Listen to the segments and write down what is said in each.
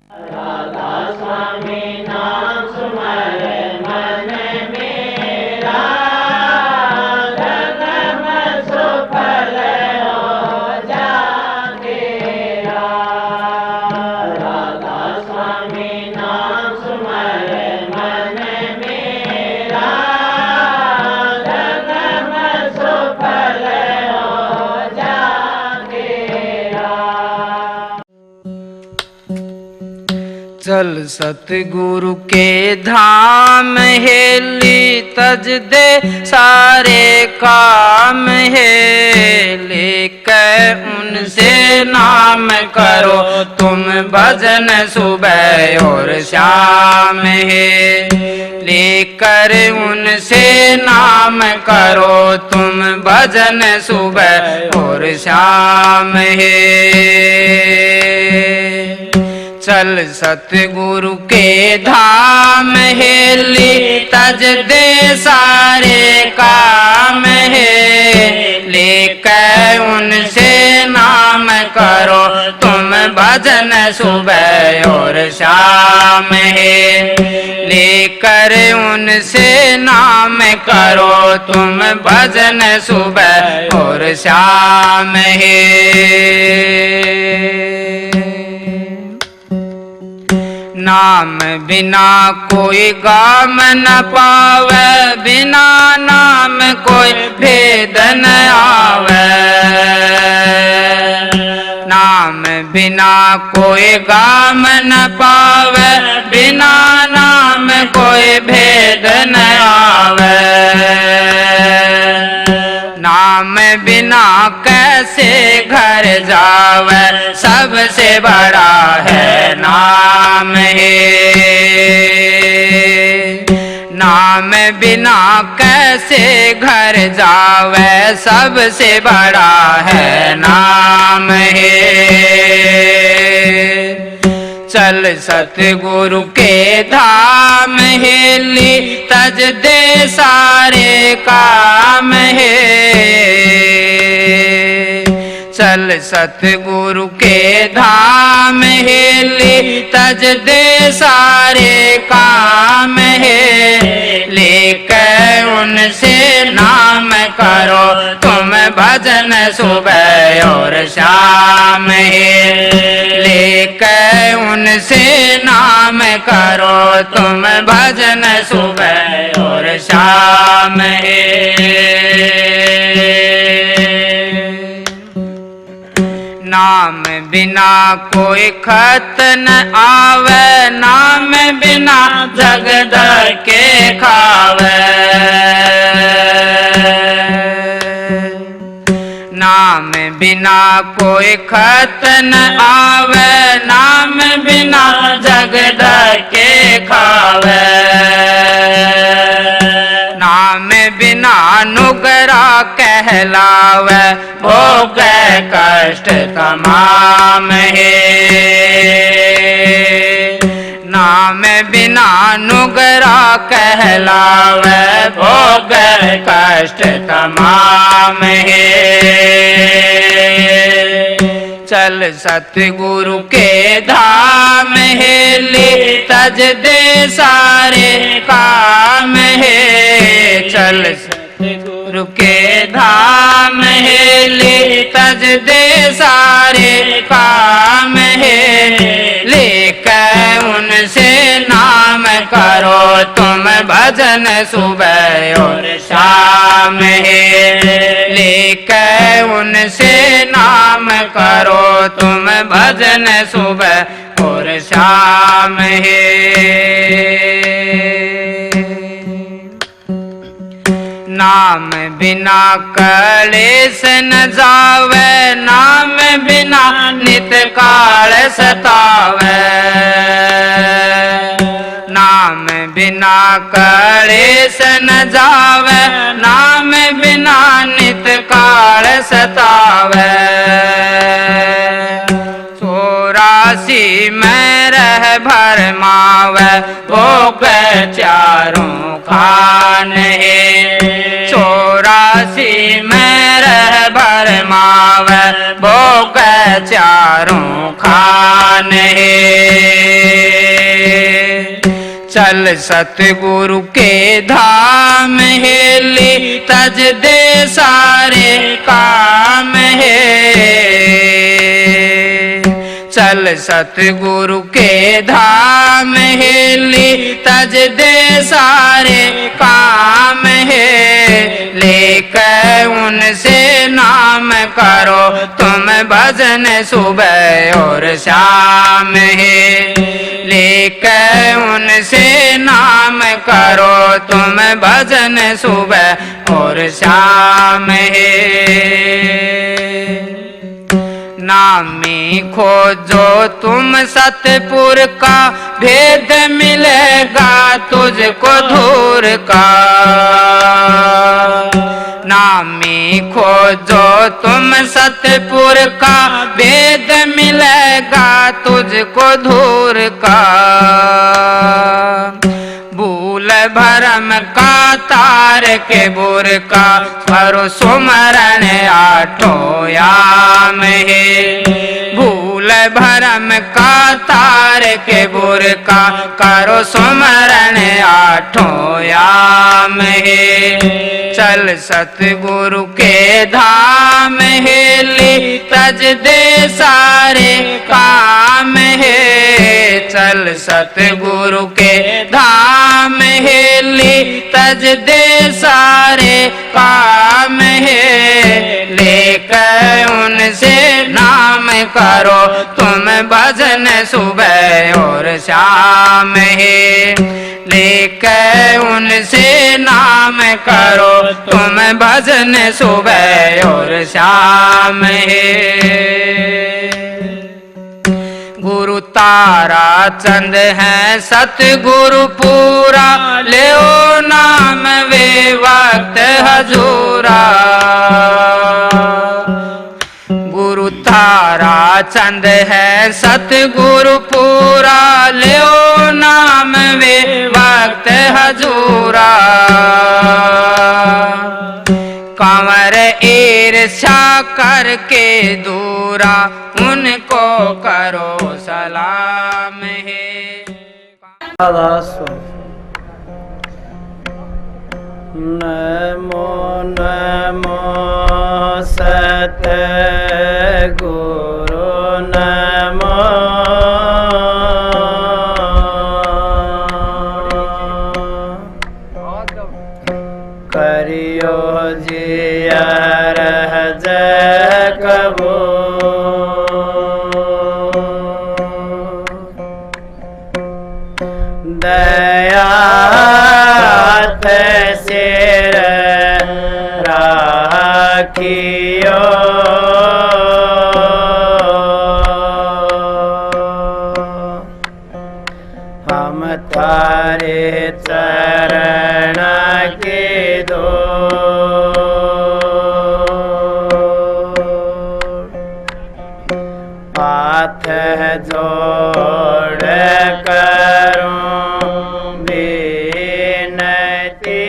राधा स्वामी नाम सुमरे मन मेरा, जन्म सुफल हो जाएगा। राधा स्वामी नाम सुमरे मन मेरा, जन्म सुफल हो जाएगा। चल सतगुरु के धाम हेली तज दे सारे काम है, लेकर उनसे नाम करो तुम भजन सुबह और शाम है, लेकर उनसे नाम करो तुम भजन सुबह और शाम है। चल सतगुरु के धाम हेली तज दे सारे काम है, लेकर उनसे नाम करो तुम भजन सुबह और शाम है, लेकर उनसे नाम करो तुम भजन सुबह और शाम है। नाम बिना कोई गाम न पावे, बिना नाम कोई भेद न आवे। नाम बिना कोई गाम न पावे, बिना नाम कोई भेद न आवे। नाम बिना कैसे घर जावे, सबसे बड़ा है नाम है। नाम बिना कैसे घर जावे, सबसे बड़ा है नाम है। चल सतगुरु के धाम हेली तज दे सारे काम है। चल सतगुरु के धाम हेली तज दे सारे काम है, लेकर उनसे नाम करो तुम भजन सुबह और शाम है, लेकर उनसे नाम करो तुम भजन सुबह और शाम है। नाम बिना कोई खत न आवे, नाम बिना जग धके खावे। नाम बिना कोई खत न आवे, नाम बिना जग धके खावे। नाम बिना नुगरा कहलावे, भोग कष्ट तमाम है। नाम बिना नुगरा कहलावे, भोग कष्ट तमाम है। चल सतगुरु के धाम हेली तज दे सारे काम है। चल सतगुरु के धाम हेली तज दे सारे काम है, लेकर उनसे नाम करो तुम भजन सुबह और शाम है, लेकर उनसे नाम करो तुम भजन सुबह और शाम है। नाम बिना कलेश न जावे, नाम बिना नित काल सतावे। नाम बिना कलेश न जावे, नाम बिना नित काल सतावे। 84 में रह भरमावे, भोग चारों खान है। 84 में रह भरमावे, भोग चारों खान है। चल सतगुरु के धाम है, ले तज दे सारे काम है। चल सतगुरु के धाम है, ले तज दे सारे काम है। लेकर उनसे नाम करो तुम भजन सुबह और शाम है। लेकर उनसे नाम करो तुम भजन सुबह और शाम है। नाम में खोजो तुम सतपुर का, भेद मिलेगा तुझको धूर का। नाम में खोजो तुम सतपुर का, भेद मिलेगा तुझको धूर का। भूल भरम का तार के बुर का, करो सुमरण आठों याम है। भूल भरम का तार के बुर का, करो सुमरण आठों याम है। चल सतगुरु के धाम है, ले तज दे सारे काम है। चल सतगुरु के धाम है, ले तज दे सारे काम है। लेकर उनसे नाम करो तुम भजन सुबह और शाम है। लेकर उनसे नाम करो तुम भजन सुबह और शाम है। गुरु तारा चंद है सतगुरु पूरा, ले ओ नाम वे वक्त हजूरा। गुरु तारा चंद है सतगुरु पूरा, ले ओ नाम वे वक्त हजूरा। कंवर ईर्ष्या करके दूरा, उनको करो सलाम है। नमो नमो सतगुरु नमो। करियो जिया रह कबो, दया सिर राखियो। हम तारे चरण के दो, हाथ जोड़ करूं बेनती।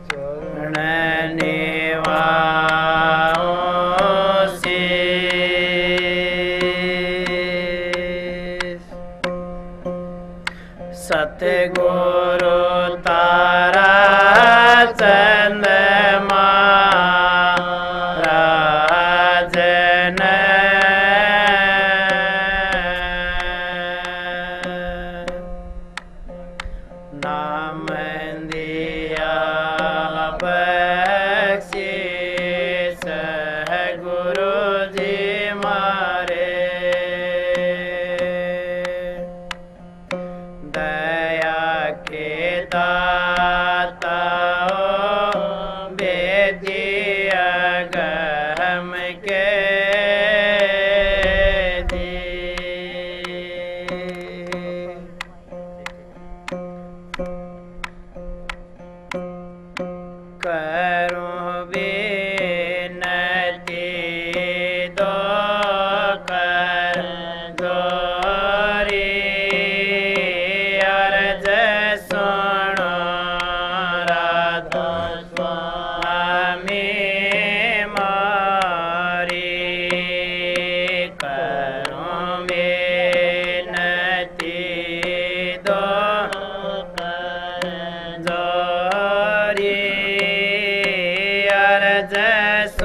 सुनने वालों से सतगुरु तारा चंद महाराज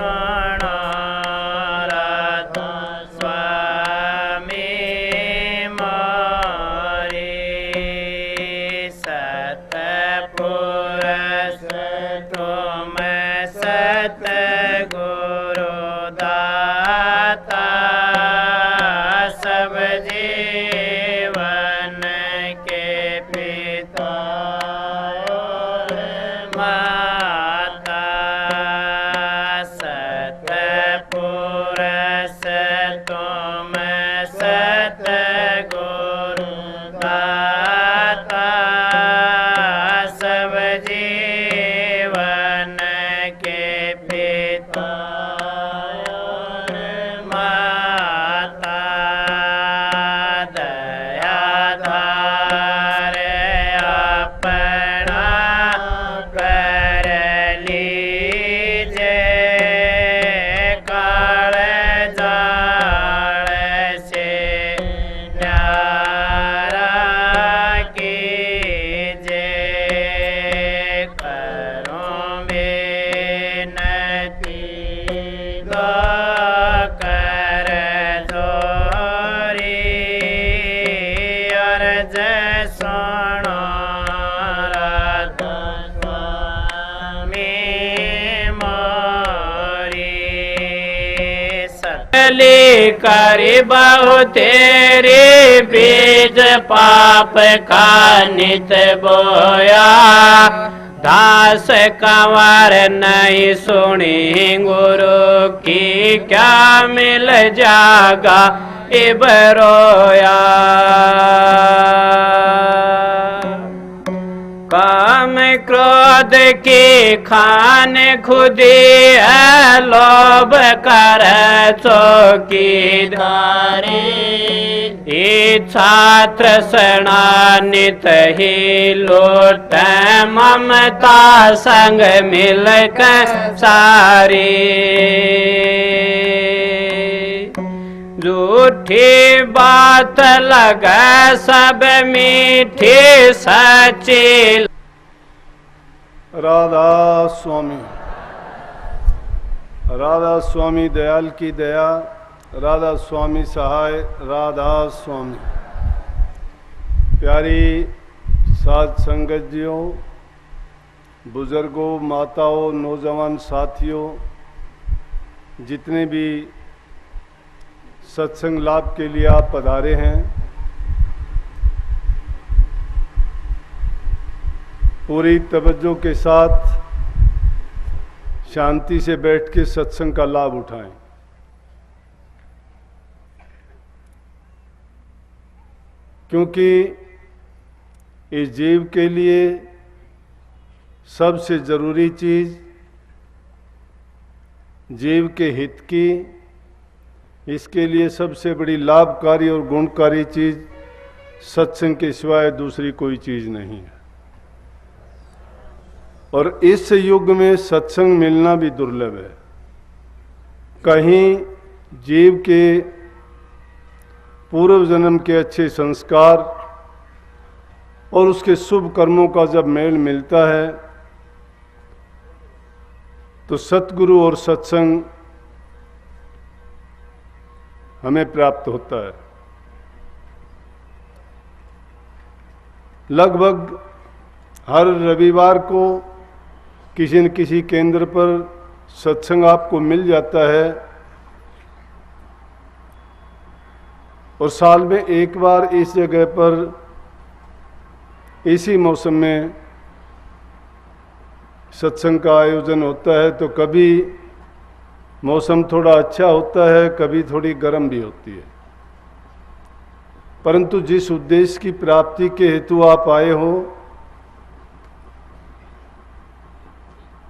सुनो रत स्वामी मोरी सतपुरुष तुम सतगुरु दाता सब जीवन के पिता और माता सतपुरुष तुम सतगुरु दाता सब जीवन के पिता और माता दयाधार अपना कर लीजे काल जाल से न्यारा कीजे करूं बेनती दो कर जोरी अर्ज सुनो रत स्वामी मोरी सतली करी बहु तेरे बीज पाप का नित बोया दास कंवर नहीं सुनी गुरु की क्या मिल जागा इबरोया काम क्रोध की खान खुदी है लोभ कर चौकीदारी इच्छा तृष्णा नित ही लूट ममता संग मिलकर सारी झूठी बात लगे सब मीठी सच्ची राधा स्वामी। राधा स्वामी दयाल की दया, राधा स्वामी सहाय, राधा स्वामी। प्यारी साध संगतियों, बुजुर्गों, माताओं, नौजवान साथियों, जितने भी सत्संग लाभ के लिए आप पधारे हैं, पूरी तवज्जो के साथ शांति से बैठ के सत्संग का लाभ उठाएं। क्योंकि इस जीव के लिए सबसे जरूरी चीज जीव के हित की, इसके लिए सबसे बड़ी लाभकारी और गुणकारी चीज सत्संग के सिवाय दूसरी कोई चीज नहीं है। और इस युग में सत्संग मिलना भी दुर्लभ है। कहीं जीव के पूर्व जन्म के अच्छे संस्कार और उसके शुभ कर्मों का जब मेल मिलता है तो सतगुरु और सत्संग हमें प्राप्त होता है। लगभग हर रविवार को किसी न किसी केंद्र पर सत्संग आपको मिल जाता है और साल में एक बार इस जगह पर इसी मौसम में सत्संग का आयोजन होता है। तो कभी मौसम थोड़ा अच्छा होता है, कभी थोड़ी गर्म भी होती है, परंतु जिस उद्देश्य की प्राप्ति के हेतु आप आए हो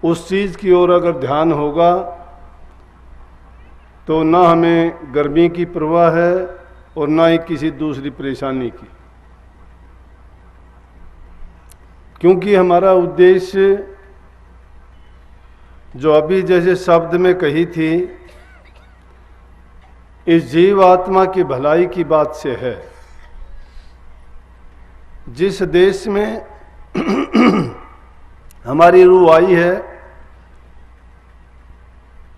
उस चीज की ओर अगर ध्यान होगा तो ना हमें गर्मी की परवाह है और ना ही किसी दूसरी परेशानी की, क्योंकि हमारा उद्देश्य जो अभी जैसे शब्द में कही थी इस जीव आत्मा की भलाई की बात से है। जिस देश में हमारी रूह आई है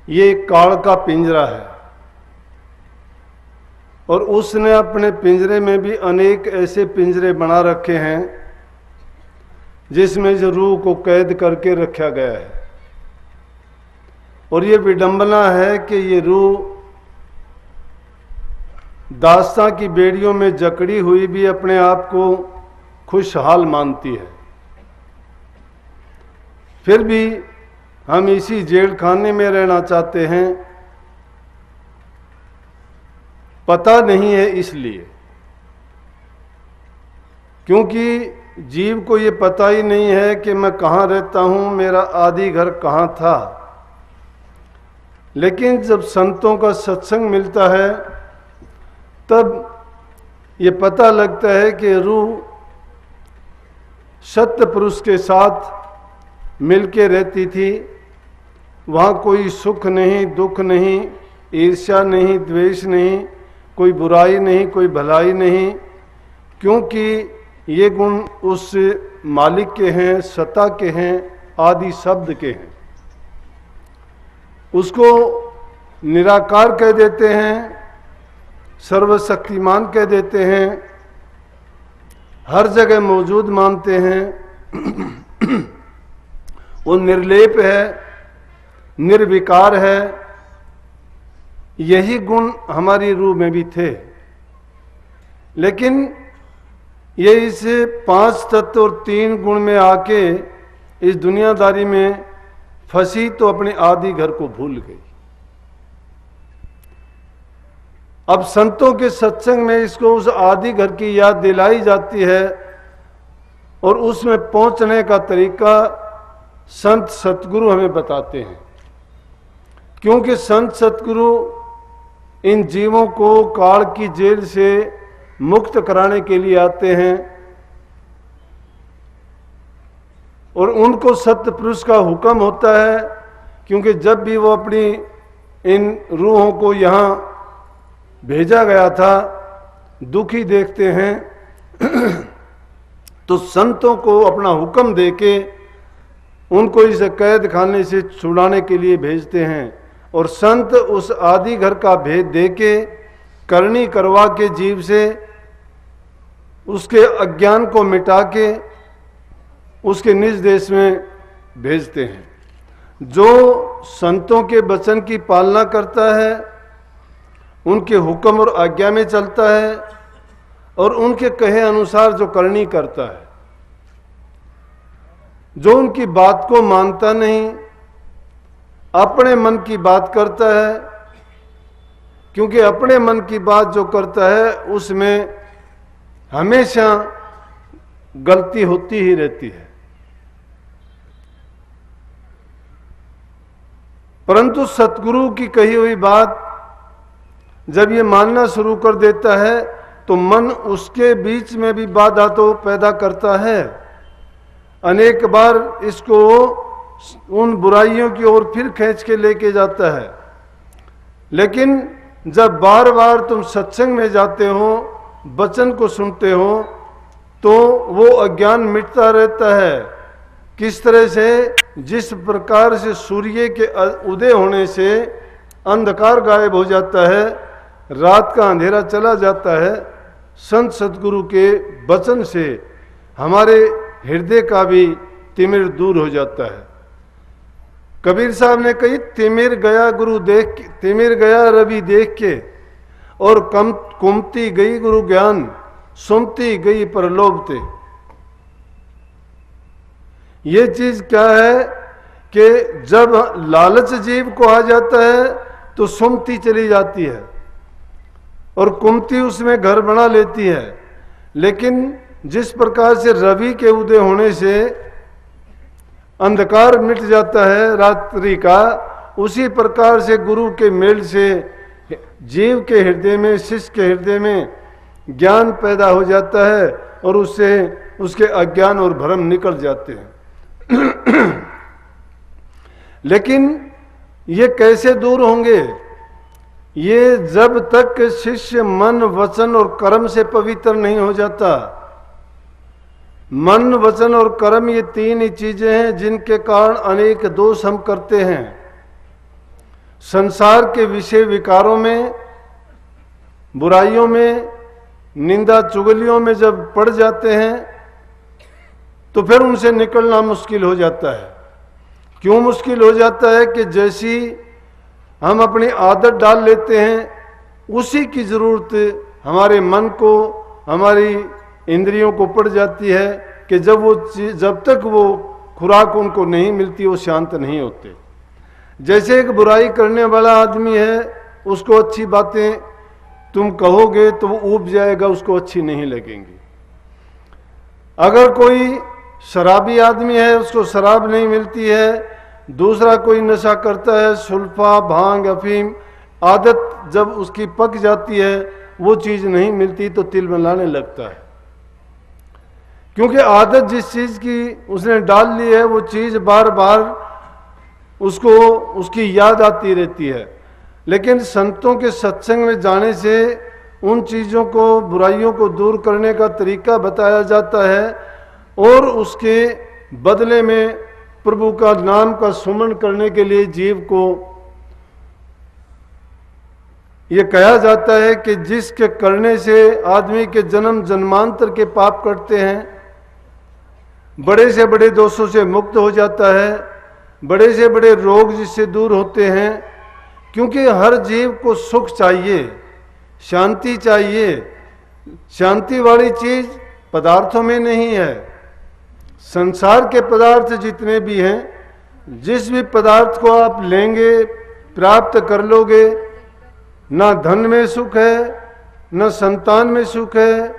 ये काल का पिंजरा है और उसने अपने पिंजरे में भी अनेक ऐसे पिंजरे बना रखे हैं जिसमें जो रूह को कैद करके रखा गया है। और ये विडंबना है कि ये रूह दास्तां की बेड़ियों में जकड़ी हुई भी अपने आप को खुशहाल मानती है। फिर भी हम इसी जेल खाने में रहना चाहते हैं, पता नहीं है इसलिए, क्योंकि जीव को ये पता ही नहीं है कि मैं कहाँ रहता हूँ, मेरा आदि घर कहाँ था। लेकिन जब संतों का सत्संग मिलता है तब ये पता लगता है कि रूह सत्य पुरुष के साथ मिलके रहती थी। वहाँ कोई सुख नहीं, दुख नहीं, ईर्ष्या नहीं, द्वेष नहीं, कोई बुराई नहीं, कोई भलाई नहीं, क्योंकि ये गुण उस मालिक के हैं, सत्ता के हैं, आदि शब्द के हैं। उसको निराकार कह देते हैं, सर्वशक्तिमान कह देते हैं, हर जगह मौजूद मानते हैं। वो निर्लेप है, निर्विकार है। यही गुण हमारी रूह में भी थे, लेकिन ये इस 5 तत्व और 3 गुण में आके इस दुनियादारी में फंसी तो अपने आदि घर को भूल गई। अब संतों के सत्संग में इसको उस आदि घर की याद दिलाई जाती है और उसमें पहुंचने का तरीका संत सतगुरु हमें बताते हैं, क्योंकि संत सतगुरु इन जीवों को काल की जेल से मुक्त कराने के लिए आते हैं और उनको सत्य पुरुष का हुक्म होता है, क्योंकि जब भी वो अपनी इन रूहों को यहाँ भेजा गया था, दुखी देखते हैं तो संतों को अपना हुक्म देके उनको इस कैद खाने से छुड़ाने के लिए भेजते हैं। और संत उस आदि घर का भेद देके करनी करवा के जीव से उसके अज्ञान को मिटा के उसके निज देश में भेजते हैं। जो संतों के वचन की पालना करता है, उनके हुक्म और आज्ञा में चलता है और उनके कहे अनुसार जो करनी करता है, जो उनकी बात को मानता नहीं, अपने मन की बात करता है, क्योंकि अपने मन की बात जो करता है उसमें हमेशा गलती होती ही रहती है। परंतु सतगुरु की कही हुई बात जब ये मानना शुरू कर देता है तो मन उसके बीच में भी बाधा तो पैदा करता है। अनेक बार इसको उन बुराइयों की ओर फिर खींच के लेके जाता है। लेकिन जब बार बार तुम सत्संग में जाते हो, वचन को सुनते हो, तो वो अज्ञान मिटता रहता है। किस तरह से? जिस प्रकार से सूर्य के उदय होने से अंधकार गायब हो जाता है, रात का अंधेरा चला जाता है, संत सतगुरु के वचन से हमारे हृदय का भी तिमिर दूर हो जाता है। कबीर साहब ने कही, तिमिर गया गुरु देख के, तिमिर गया रवि देख के, और कुमती गई गुरु ज्ञान, सुमती गई परलोभते। ये चीज क्या है कि जब लालच जीव को आ जाता है तो सुमती चली जाती है और कुमती उसमें घर बना लेती है। लेकिन जिस प्रकार से रवि के उदय होने से अंधकार मिट जाता है रात्रि का, उसी प्रकार से गुरु के मेल से जीव के हृदय में, शिष्य के हृदय में ज्ञान पैदा हो जाता है और उससे उसके अज्ञान और भ्रम निकल जाते हैं। लेकिन ये कैसे दूर होंगे? ये जब तक शिष्य मन, वचन और कर्म से पवित्र नहीं हो जाता। मन, वचन और कर्म ये 3 ही चीजें हैं जिनके कारण अनेक दोष हम करते हैं। संसार के विषय विकारों में, बुराइयों में, निंदा चुगलियों में जब पड़ जाते हैं तो फिर उनसे निकलना मुश्किल हो जाता है। क्यों मुश्किल हो जाता है कि जैसी हम अपनी आदत डाल लेते हैं, उसी की ज़रूरत हमारे मन को, हमारी इंद्रियों को पड़ जाती है कि जब तक वो खुराक उनको नहीं मिलती वो शांत नहीं होते। जैसे एक बुराई करने वाला आदमी है, उसको अच्छी बातें तुम कहोगे तो वो ऊब जाएगा, उसको अच्छी नहीं लगेंगी। अगर कोई शराबी आदमी है, उसको शराब नहीं मिलती है, दूसरा कोई नशा करता है, सुल्फा, भांग, अफीम, आदत जब उसकी पक जाती है वो चीज़ नहीं मिलती तो तिल मिलाने लगता है। क्योंकि आदत जिस चीज़ की उसने डाल ली है वो चीज़ बार बार उसको उसकी याद आती रहती है। लेकिन संतों के सत्संग में जाने से उन चीज़ों को, बुराइयों को दूर करने का तरीका बताया जाता है और उसके बदले में प्रभु का नाम का सुमन करने के लिए जीव को ये कहा जाता है कि जिसके करने से आदमी के जन्म जन्मांतर के पाप कटते हैं, बड़े से बड़े दोषों से मुक्त हो जाता है, बड़े से बड़े रोग जिससे दूर होते हैं। क्योंकि हर जीव को सुख चाहिए, शांति चाहिए। शांति वाली चीज पदार्थों में नहीं है। संसार के पदार्थ जितने भी हैं, जिस भी पदार्थ को आप लेंगे, प्राप्त कर लोगे, ना धन में सुख है, न संतान में सुख है,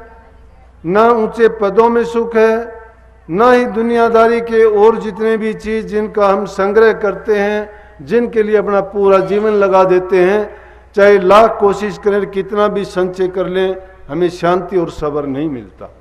ना ऊंचे पदों में सुख है, ना ही दुनियादारी के और जितने भी चीज जिनका हम संग्रह करते हैं, जिनके लिए अपना पूरा जीवन लगा देते हैं, चाहे लाख कोशिश करें, कितना भी संचय कर लें, हमें शांति और सब्र नहीं मिलता।